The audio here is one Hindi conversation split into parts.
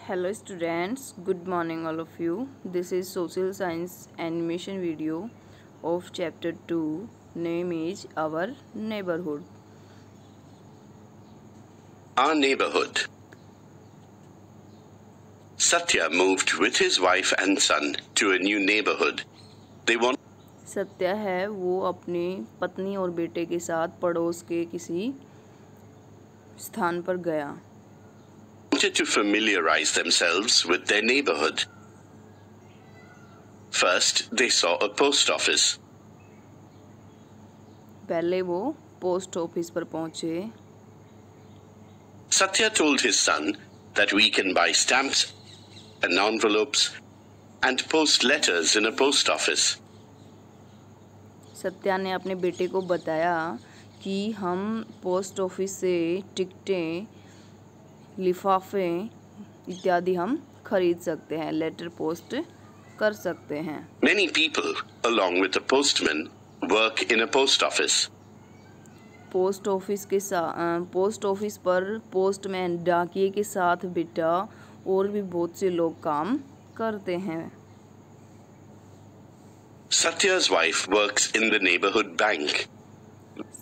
Hello students, good morning all of you. This is social science animation video of chapter 2. Name is Our Neighborhood. Our neighborhood. Satya moved with his wife and son to a new neighborhood. They Satya है वो अपनी पत्नी और बेटे के साथ पड़ोस के किसी स्थान पर गया. wanted to familiarize themselves with their neighborhood. First, they saw a post office. पहले वो पोस्ट ऑफिस पर पहुंचे. Satya told his son that we can buy stamps and envelopes and post letters in a post office. Satya ने अपने बेटे को बताया कि हम पोस्ट ऑफिस से टिकटें, लिफाफे इत्यादि हम खरीद सकते हैं, लेटर पोस्ट कर सकते हैं. Many people, along with a postman, work in a post office. Post office पर पोस्टमैन, डाकिये के साथ बेटा और भी बहुत से लोग काम करते हैं. Satya's wife works in the neighborhood bank.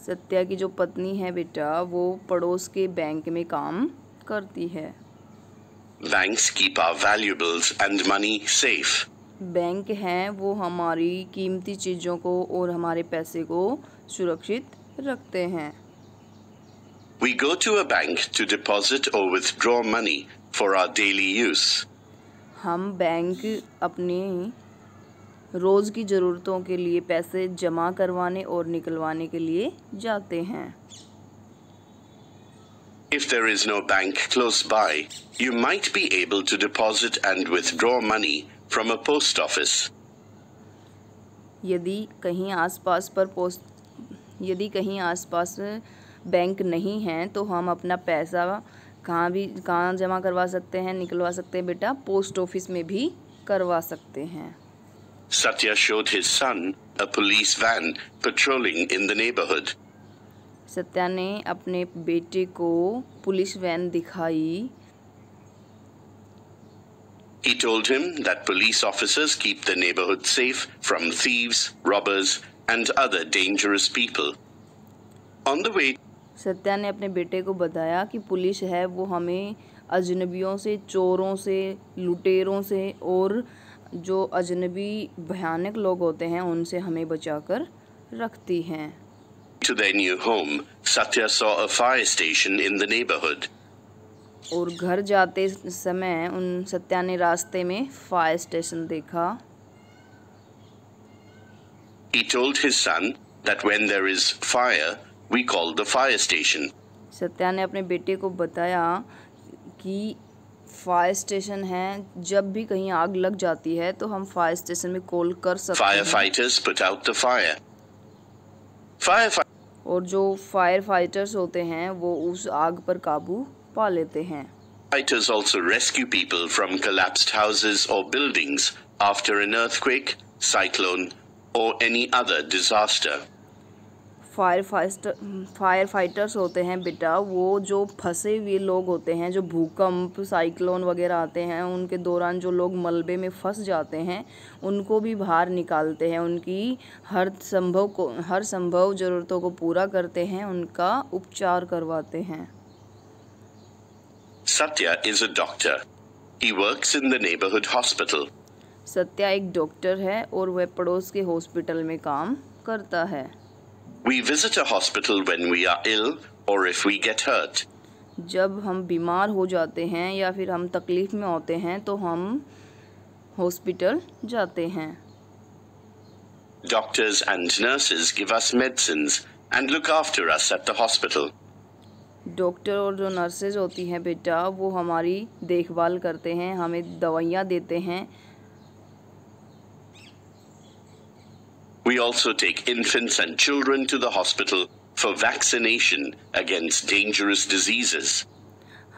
Satya की जो पत्नी है बेटा वो पड़ोस के बैंक में काम करती है. Banks keep our valuables and money safe. Bank हैं वो हमारी कीमती चीज़ों को और हमारे पैसे को सुरक्षित रखते हैं. We go to a bank to deposit or withdraw money for our daily use. हम बैंक अपनी रोज़ की ज़रूरतों के लिए पैसे जमा करवाने और निकलवाने के लिए जाते हैं. If there is no bank close by, you might be able to deposit and withdraw money from a post office. यदि कहीं आसपास बैंक नहीं है तो हम अपना पैसा कहाँ जमा करवा सकते हैं, निकलवा सकते हैं बेटा? पोस्ट ऑफिस में भी करवा सकते हैं. Satya showed his son a police van patrolling in the neighborhood. Satya ने अपने बेटे को पुलिस वैन दिखाई. He told him that police officers keep the neighborhood safe from thieves, robbers, and other dangerous people. On the way, Satya ने अपने बेटे को बताया कि पुलिस है वो हमें अजनबियों से, चोरों से, लुटेरों से और जो अजनबी भयानक लोग होते हैं उनसे हमें बचाकर रखती हैं. to their new home, Satya saw a fire station in the neighborhood. और घर जाते समय उन सत्या ने रास्ते में फायर स्टेशन देखा. He told his son that when there is fire, we call the fire station. Satya ने अपने बेटे को बताया कि फायर स्टेशन है, जब भी कहीं आग लग जाती है तो हम फायर स्टेशन में कॉल कर सकते हैं. Firefighters put out the fire. और जो फायर फाइटर्स होते हैं वो उस आग पर काबू पा लेते हैं. Firefighters also rescue people from collapsed houses or buildings after an earthquake, cyclone, or any other disaster. Fire fighters होते हैं बेटा वो जो फंसे हुए लोग होते हैं, जो भूकंप, साइक्लोन वगैरह आते हैं उनके दौरान जो लोग मलबे में फंस जाते हैं उनको भी बाहर निकालते हैं, उनकी हर संभव ज़रूरतों को पूरा करते हैं, उनका उपचार करवाते हैं. Satya is a doctor. He works in the neighborhood hospital. Satya एक डॉक्टर है और वह पड़ोस के हॉस्पिटल में काम करता है. We visit a hospital when we are ill or if we get hurt. जब हम बीमार हो जाते हैं या फिर हम तकलीफ में होते हैं तो हम हॉस्पिटल जाते हैं. Doctors and nurses give us medicines and look after us at the hospital. Doctor और जो नर्सेज होती हैं बेटा वो हमारी देखभाल करते हैं, हमें दवाइयाँ देते हैं. We also take infants and children to the hospital for vaccination against dangerous diseases.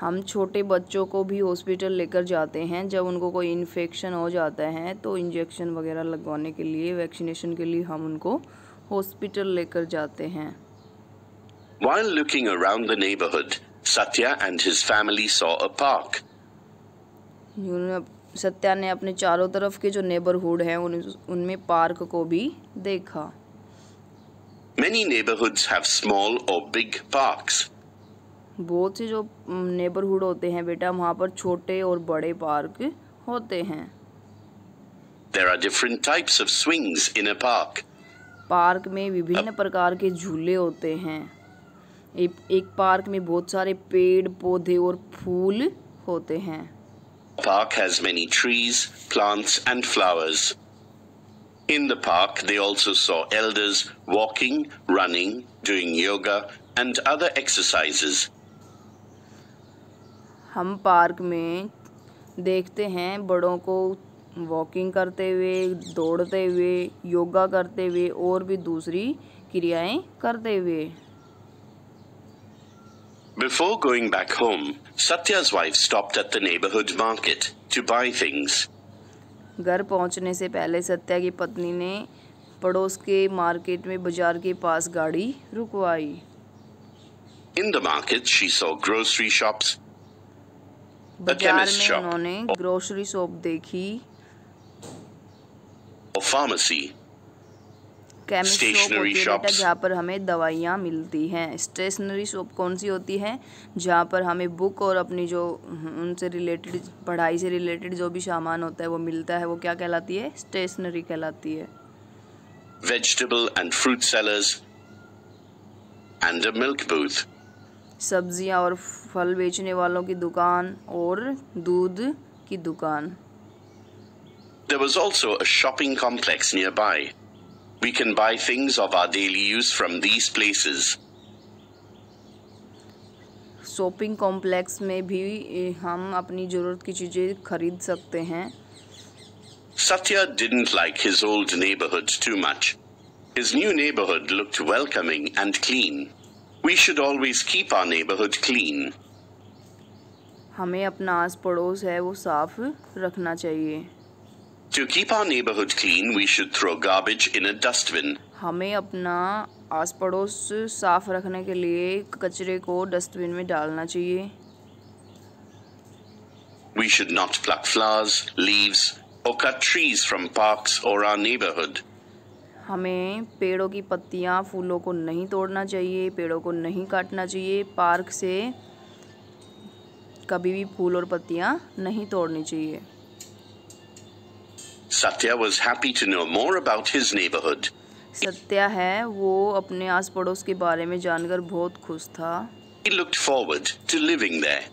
हम छोटे बच्चों को भी हॉस्पिटल लेकर जाते हैं जब उनको कोई इन्फेक्शन हो जाता है तो इंजेक्शन वगैरह लगवाने के लिए, वैक्सीनेशन के लिए हम उनको हॉस्पिटल लेकर जाते हैं. While looking around the neighborhood, Satya and his family saw a park. Satya ने अपने चारों तरफ के जो नेबरहुड हैं उनमें पार्क को भी देखा। Many neighborhoods have small or big parks. बहुत से जो नेबरहुड होते हैं बेटा, वहाँ पर छोटे और बड़े पार्क होते हैं। There are different types of swings in a park. Park में विभिन्न प्रकार के झूले होते हैं। एक पार्क में बहुत सारे पेड़ पौधे और फूल होते हैं। The park has many trees, plants and flowers. In the park, they also saw elders walking, running, doing yoga and other exercises. हम पार्क में देखते हैं बड़ों को वॉकिंग करते हुए, दौड़ते हुए, योगा करते हुए और भी दूसरी क्रियाएं करते हुए। Before going back home, Satya's wife stopped at the neighborhood market to buy things. घर पहुंचने से पहले सत्या की पत्नी ने पड़ोस के मार्केट में बाजार के पास गाड़ी रुकवाई। In the market, she saw grocery shops, a बाजार chemist में shop, उन्होंने ग्रोसरी शॉप देखी, or pharmacy. Chemist shop Stationery होती है बेटा, shops. जहाँ पर हमें दवाइयाँ मिलती हैं। स्टेशनरी शॉप कौन सी होती है? जहाँ पर हमें बुक और अपनी जो उनसे रिलेटेड, पढ़ाई से रिलेटेड जो भी सामान होता है वो मिलता है, वो क्या कहलाती है? स्टेशनरी कहलाती है। Vegetable and fruit sellers, and a milk booth. सब्जियाँ और फल बेचने वालों की दुकान और दूध की दुकान। There was also a shopping complex nearby. We can buy things of our daily use from these places. Shopping complex में भी हम अपनी ज़रूरत की चीज़ें खरीद सकते हैं। Satya didn't like his old neighborhood too much. His new neighborhood looked welcoming and clean. We should always keep our neighborhood clean. हमें अपना आस पड़ोस है वो साफ रखना चाहिए। To keep our neighborhood clean, we should throw garbage in a dustbin. हमें अपना आस पड़ोस साफ रखने के लिए कचरे को डस्टबिन में डालना चाहिए। We should not pluck flowers, leaves, or cut trees from parks or our neighborhood. हमें पेड़ों की पत्तियां, फूलों को नहीं तोड़ना चाहिए, पेड़ों को नहीं काटना चाहिए। पार्क से कभी भी फूल और पत्तियां नहीं तोड़नी चाहिए। Satya was happy to know more about his neighborhood. Satya है वो अपने आस पड़ोस के बारे में जानकर बहुत खुश था। He looked forward to living there.